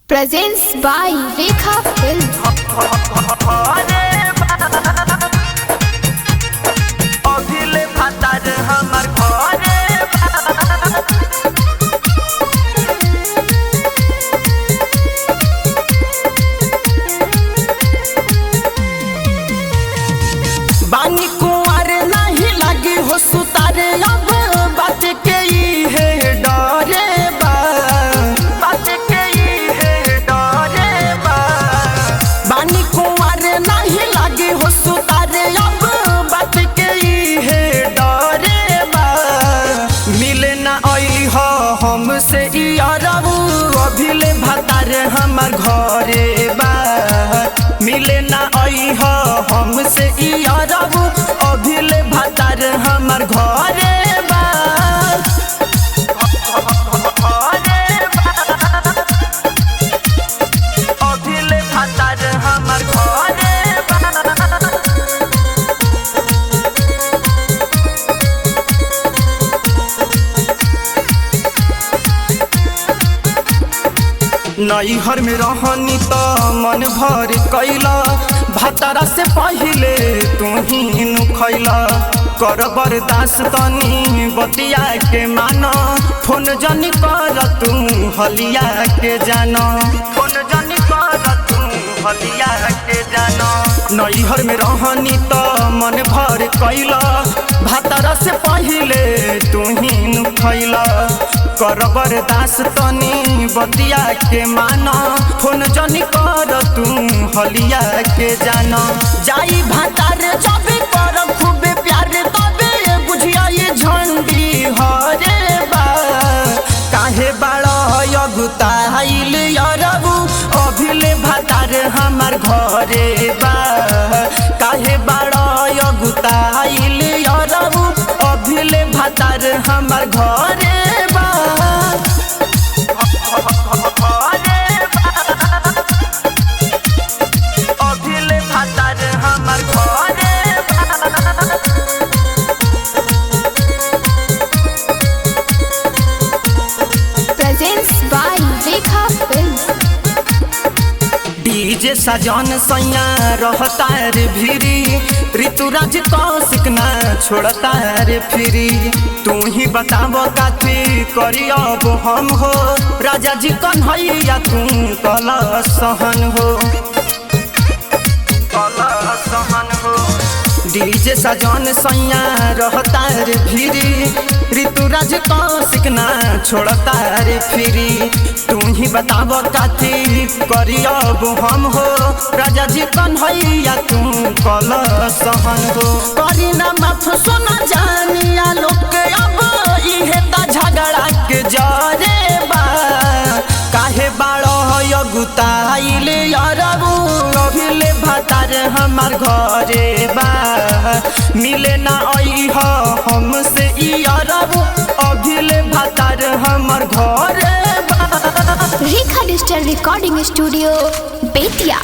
Presents by Rekha Film. बानी कुंवर नहीं लगी हो सुतारे अब बात के ही है डरे बा बात के ही है डरे बा बानी कुंवर नहीं लगी हो सुतारे अब बात के ही है डरे बा मिले ना आई हो हमसे यारबू अभिले भतार हमार घरे बा मिले ना आई हो हमसे यारबू अभिले भतार हमार घरे बा अभिले भतार हमार घरे बा नैहर में रहनी तो मन भर कैला भतारा से पहिले तू ही नुखैला कर बर्दाश्त तनी बतिया के मानो फोन जनी कर तू हलिया के जानो फोन जनी कर तू हलिया के जानो नैहर में रहनी तो मन भर कैला भतारा से पहिले तू ही नुखैला कर बर्दाश्त तनी बतिया के मानो फोन जनी कर तू हलिया के जानो जाई भातार जब कर खूबे प्यार तबे बुझिया ये झंडी हरे बा काहे बाड़ा यगुताइल यारबू अभिले भातार हमार घरे बा काहे बाड़ा यगुताइल यारबू अभिले भातार हमार घरे बा अभिले भतार हमार घरे बा Presents by Rekha Film. DJ सजन सैया रहता रे भिरी ऋतुराज कौशिक ना छोड़ता रे फिरी तू ही बताब काथी करी अब हम हो राजा जी कन्हैया तू कल सहन हो सहन हो डीजे सजन सैया रहता रे भिरी ऋतुराज कौशिक ना छोड़ता रे फिरी तू ही बताब काथी करी अब हम हो राजा जी कन्हैया तू कल सहन हो करी ना माफ सोना जानिया लोग अब इहे ता झगड़ा के जरे बा काहे बाड़ो यगुताइल यारबू अभिले भतार हमार घरे बा मिले ना आई हो हमसे यारबू अभिले भतार हमार घरे बा Rekha Digital Recording Studio, Betia.